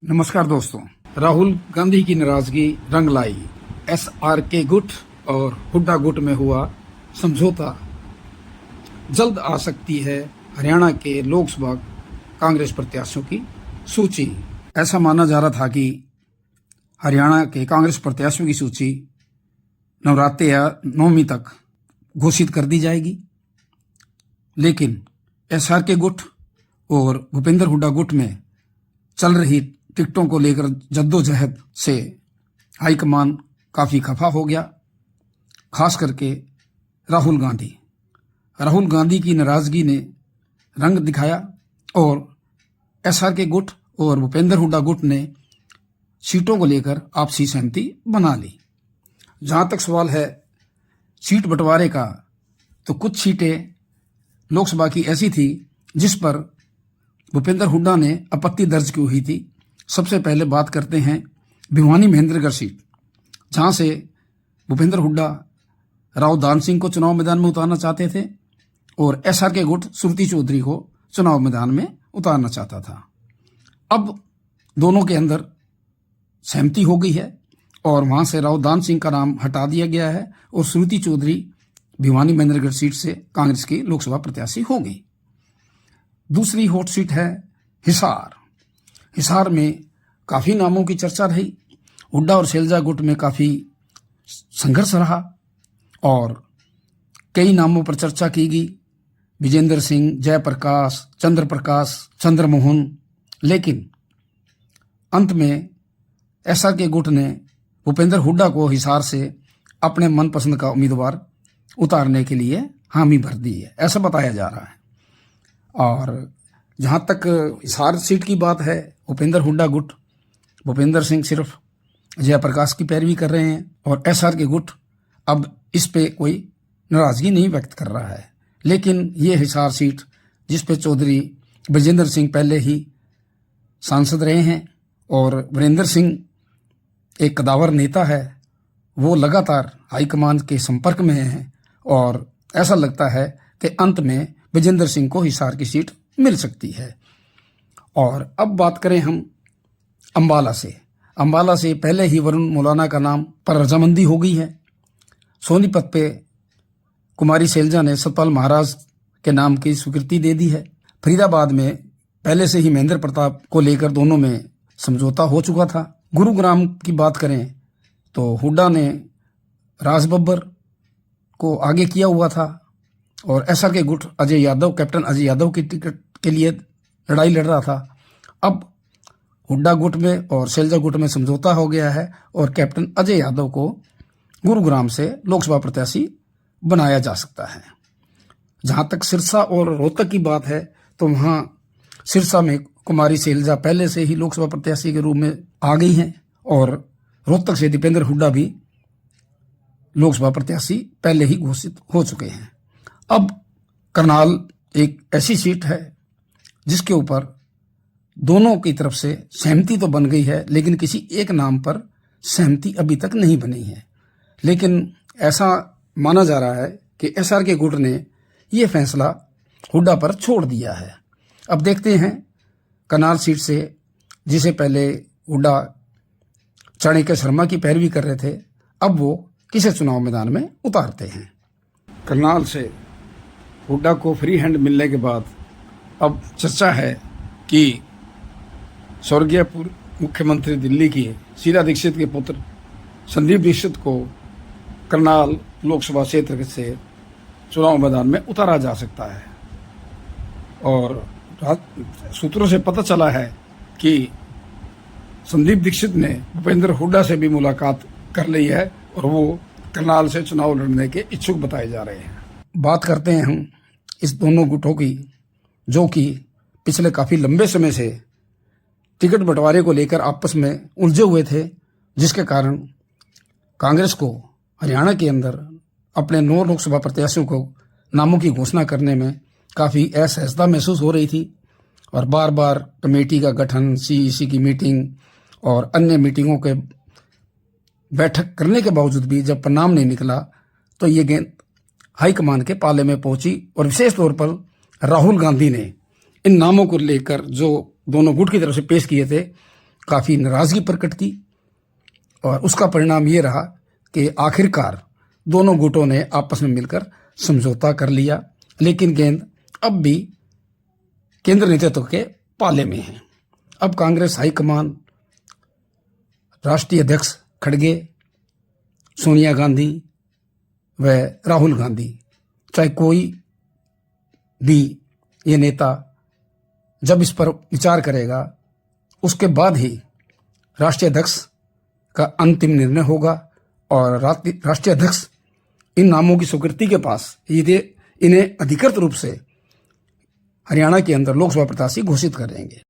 नमस्कार दोस्तों। राहुल गांधी की नाराजगी रंग लाई। SRK गुट और हुड्डा गुट में हुआ समझौता। जल्द आ सकती है हरियाणा के लोकसभा कांग्रेस प्रत्याशियों की सूची। ऐसा माना जा रहा था कि हरियाणा के कांग्रेस प्रत्याशियों की सूची नवरात्रि या नवमी तक घोषित कर दी जाएगी, लेकिन SRK गुट और भूपेंद्र हुड्डा गुट में चल रही टिकटों को लेकर जद्दोजहद से हाईकमान काफ़ी खफा हो गया। खास करके राहुल गांधी की नाराजगी ने रंग दिखाया और SRK गुट और भूपेंद्र हुड्डा गुट ने सीटों को लेकर आपसी सहमति बना ली। जहां तक सवाल है सीट बंटवारे का, तो कुछ सीटें लोकसभा की ऐसी थी जिस पर भूपेंद्र हुड्डा ने आपत्ति दर्ज की हुई थी। सबसे पहले बात करते हैं भिवानी महेंद्रगढ़ सीट, जहां से भूपेंद्र हुड्डा राव दान सिंह को चुनाव मैदान में उतारना चाहते थे और SRK गुट श्रुति चौधरी को चुनाव मैदान में उतारना चाहता था। अब दोनों के अंदर सहमति हो गई है और वहां से राव दान सिंह का नाम हटा दिया गया है और श्रुति चौधरी भिवानी महेंद्रगढ़ सीट से कांग्रेस की लोकसभा प्रत्याशी हो गई। दूसरी हॉट सीट है हिसार में काफ़ी नामों की चर्चा रही। हुड्डा और शैलजा गुट में काफ़ी संघर्ष रहा और कई नामों पर चर्चा की गई, विजेंद्र सिंह, जयप्रकाश, चंद्रप्रकाश, चंद्रमोहन। लेकिन अंत में SRK गुट ने भूपेंद्र हुड्डा को हिसार से अपने मनपसंद का उम्मीदवार उतारने के लिए हामी भर दी है, ऐसा बताया जा रहा है। और जहां तक हिसार सीट की बात है, भूपेंद्र हुड्डा गुट, भूपेंद्र सिंह सिर्फ जयप्रकाश की पैरवी कर रहे हैं और SRK गुट अब इस पे कोई नाराजगी नहीं व्यक्त कर रहा है। लेकिन ये हिसार सीट जिस पे चौधरी विजेंद्र सिंह पहले ही सांसद रहे हैं और वीरेंद्र सिंह एक कदावर नेता है, वो लगातार हाईकमान के संपर्क में हैं और ऐसा लगता है कि अंत में विजेंद्र सिंह को हिसार की सीट मिल सकती है। और अब बात करें हम अंबाला से पहले ही वरुण मौलाना का नाम पर रजामंदी हो गई है। सोनीपत पे कुमारी शैलजा ने सतपाल महाराज के नाम की स्वीकृति दे दी है। फरीदाबाद में पहले से ही महेंद्र प्रताप को लेकर दोनों में समझौता हो चुका था। गुरुग्राम की बात करें तो हुड्डा ने राज बब्बर को आगे किया हुआ था और SRK गुट कैप्टन अजय यादव की टिकट के लिए लड़ाई लड़ रहा था। अब हुड्डा गुट में और शैलजा गुट में समझौता हो गया है और कैप्टन अजय यादव को गुरुग्राम से लोकसभा प्रत्याशी बनाया जा सकता है। जहां तक सिरसा और रोहतक की बात है, तो वहां सिरसा में कुमारी शैलजा पहले से ही लोकसभा प्रत्याशी के रूप में आ गई हैं और रोहतक से दीपेंद्र हुड्डा भी लोकसभा प्रत्याशी पहले ही घोषित हो चुके हैं। अब करनाल एक ऐसी सीट है जिसके ऊपर दोनों की तरफ से सहमति तो बन गई है, लेकिन किसी एक नाम पर सहमति अभी तक नहीं बनी है। लेकिन ऐसा माना जा रहा है कि SRK गुट ने यह फैसला हुड्डा पर छोड़ दिया है। अब देखते हैं करनाल सीट से, जिसे पहले हुड्डा चाणक्य शर्मा की पैरवी कर रहे थे, अब वो किसे चुनाव मैदान में उतारते हैं। करनाल से हुड्डा को फ्री हैंड मिलने के बाद अब चर्चा है कि स्वर्गीय पूर्व मुख्यमंत्री दिल्ली की शीला दीक्षित के पुत्र संदीप दीक्षित को करनाल लोकसभा क्षेत्र से चुनाव मैदान में उतारा जा सकता है। और सूत्रों से पता चला है कि संदीप दीक्षित ने भूपेंद्र हुड्डा से भी मुलाकात कर ली है और वो करनाल से चुनाव लड़ने के इच्छुक बताए जा रहे हैं। बात करते हैं हम इस दोनों गुटों की, जो कि पिछले काफ़ी लंबे समय से टिकट बंटवारे को लेकर आपस में उलझे हुए थे, जिसके कारण कांग्रेस को हरियाणा के अंदर अपने 9 लोकसभा प्रत्याशियों को नामों की घोषणा करने में काफ़ी असहजता महसूस हो रही थी और बार बार कमेटी का गठन, CEC की मीटिंग और अन्य मीटिंगों के बैठक करने के बावजूद भी जब परिणाम नहीं निकला, तो ये गेंद हाईकमान के पाले में पहुंची और विशेष तौर पर राहुल गांधी ने इन नामों को लेकर जो दोनों गुट की तरफ से पेश किए थे काफ़ी नाराज़गी प्रकट की और उसका परिणाम ये रहा कि आखिरकार दोनों गुटों ने आपस में मिलकर समझौता कर लिया, लेकिन गेंद अब भी केंद्र नेतृत्व के पाले में है। अब कांग्रेस हाईकमान, राष्ट्रीय अध्यक्ष खड़गे, सोनिया गांधी व राहुल गांधी, चाहे कोई भी ये नेता जब इस पर विचार करेगा उसके बाद ही राष्ट्रीय अध्यक्ष का अंतिम निर्णय होगा और राष्ट्रीय अध्यक्ष इन नामों की स्वीकृति के पास इन्हें अधिकृत रूप से हरियाणा के अंदर लोकसभा प्रत्याशी घोषित करेंगे।